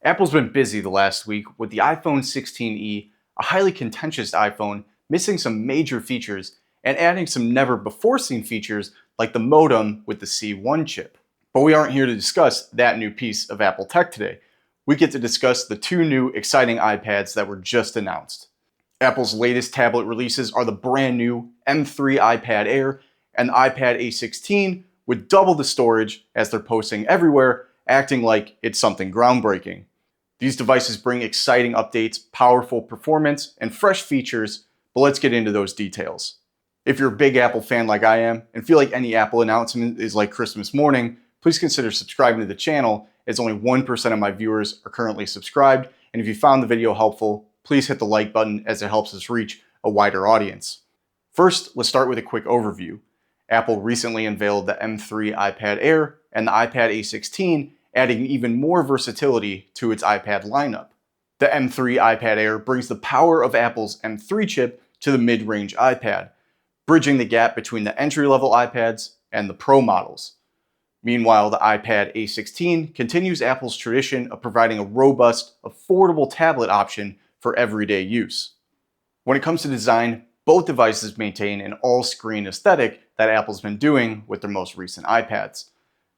Apple's been busy the last week with the iPhone 16e, a highly contentious iPhone, missing some major features and adding some never-before-seen features like the modem with the C1 chip. But we aren't here to discuss that new piece of Apple tech today. We get to discuss the two new exciting iPads that were just announced. Apple's latest tablet releases are the brand new M3 iPad Air and the iPad A16 with double the storage as they're posting everywhere, acting like it's something groundbreaking. These devices bring exciting updates, powerful performance, and fresh features, but let's get into those details. If you're a big Apple fan like I am, and feel like any Apple announcement is like Christmas morning, please consider subscribing to the channel, as only 1% of my viewers are currently subscribed, and if you found the video helpful, please hit the like button as it helps us reach a wider audience. First, let's start with a quick overview. Apple recently unveiled the M3 iPad Air and the iPad A16, adding even more versatility to its iPad lineup. The M3 iPad Air brings the power of Apple's M3 chip to the mid-range iPad, bridging the gap between the entry-level iPads and the Pro models. Meanwhile, the iPad A16 continues Apple's tradition of providing a robust, affordable tablet option for everyday use. When it comes to design, both devices maintain an all-screen aesthetic that Apple's been doing with their most recent iPads.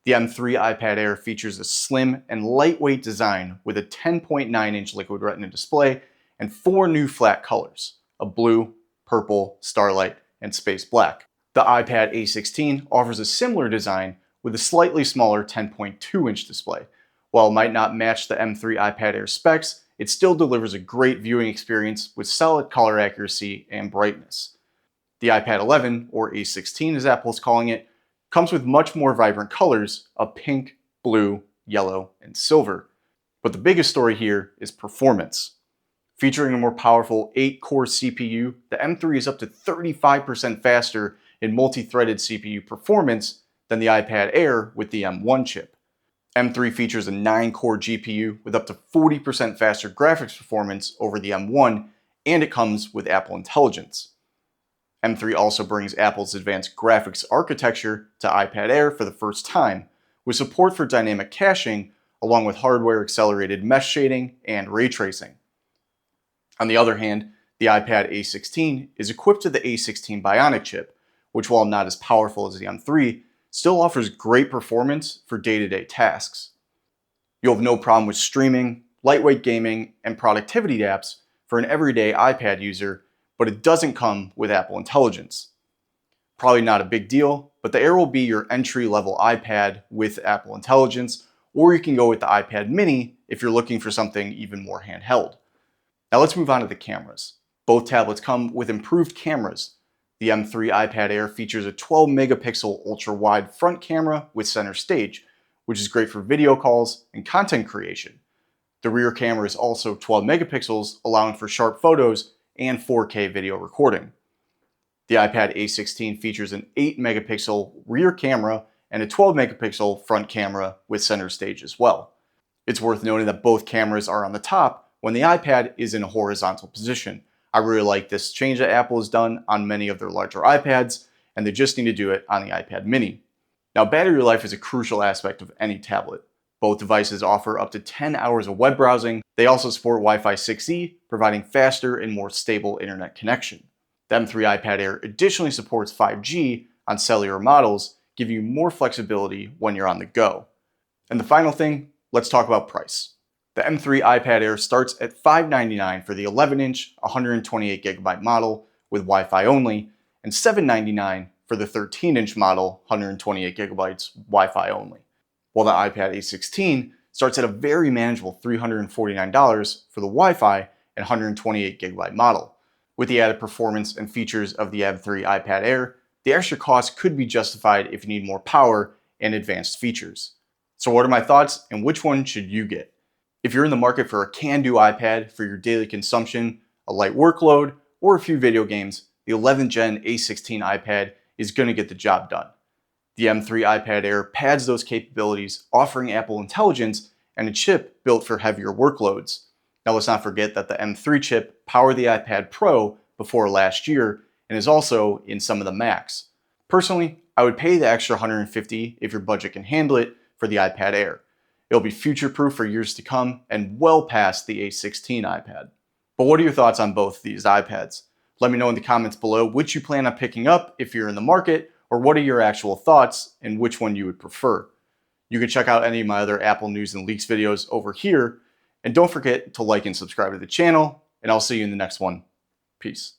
The M3 iPad Air features a slim and lightweight design with a 10.9-inch Liquid Retina display and 4 new flat colors, a blue, purple, Starlight, and space black. The iPad A16 offers a similar design with a slightly smaller 10.2-inch display. While it might not match the M3 iPad Air specs, it still delivers a great viewing experience with solid color accuracy and brightness. The iPad 11, or A16 as Apple is calling it, comes with much more vibrant colors of pink, blue, yellow, and silver. But the biggest story here is performance. Featuring a more powerful 8-core CPU, the M3 is up to 35% faster in multi-threaded CPU performance than the iPad Air with the M1 chip. M3 features a 9-core GPU with up to 40% faster graphics performance over the M1, and it comes with Apple Intelligence. M3 also brings Apple's advanced graphics architecture to iPad Air for the first time, with support for dynamic caching along with hardware-accelerated mesh shading and ray tracing. On the other hand, the iPad A16 is equipped with the A16 Bionic chip, which, while not as powerful as the M3, still offers great performance for day-to-day tasks. You'll have no problem with streaming, lightweight gaming, and productivity apps for an everyday iPad user, but it doesn't come with Apple Intelligence. Probably not a big deal, but the Air will be your entry-level iPad with Apple Intelligence, or you can go with the iPad mini if you're looking for something even more handheld. Now let's move on to the cameras. Both tablets come with improved cameras. The M3 iPad Air features a 12-megapixel ultra-wide front camera with center stage, which is great for video calls and content creation. The rear camera is also 12 megapixels, allowing for sharp photos and 4K video recording. The iPad A16 features an 8-megapixel rear camera and a 12-megapixel front camera with center stage as well. It's worth noting that both cameras are on the top when the iPad is in a horizontal position. I really like this change that Apple has done on many of their larger iPads, and they just need to do it on the iPad mini. Now, battery life is a crucial aspect of any tablet. Both devices offer up to 10 hours of web browsing. They also support Wi-Fi 6E, providing faster and more stable internet connection. The M3 iPad Air additionally supports 5G on cellular models, giving you more flexibility when you're on the go. And the final thing, let's talk about price. The M3 iPad Air starts at $599 for the 11-inch, 128GB model with Wi-Fi only, and $799 for the 13-inch model, 128GB Wi-Fi only. While the iPad A16 starts at a very manageable $349 for the Wi-Fi and 128GB model. With the added performance and features of the M3 iPad Air, the extra cost could be justified if you need more power and advanced features. So what are my thoughts, and which one should you get? If you're in the market for a can-do iPad for your daily consumption, a light workload, or a few video games, the 11th Gen A16 iPad is going to get the job done. The M3 iPad Air pads those capabilities, offering Apple Intelligence and a chip built for heavier workloads. Now let's not forget that the M3 chip powered the iPad Pro before last year and is also in some of the Macs. Personally, I would pay the extra $150 if your budget can handle it for the iPad Air. It'll be future-proof for years to come and well past the A16 iPad. But what are your thoughts on both these iPads? Let me know in the comments below which you plan on picking up if you're in the market, or what are your actual thoughts and which one you would prefer. You can check out any of my other Apple news and leaks videos over here. And don't forget to like and subscribe to the channel, and I'll see you in the next one. Peace.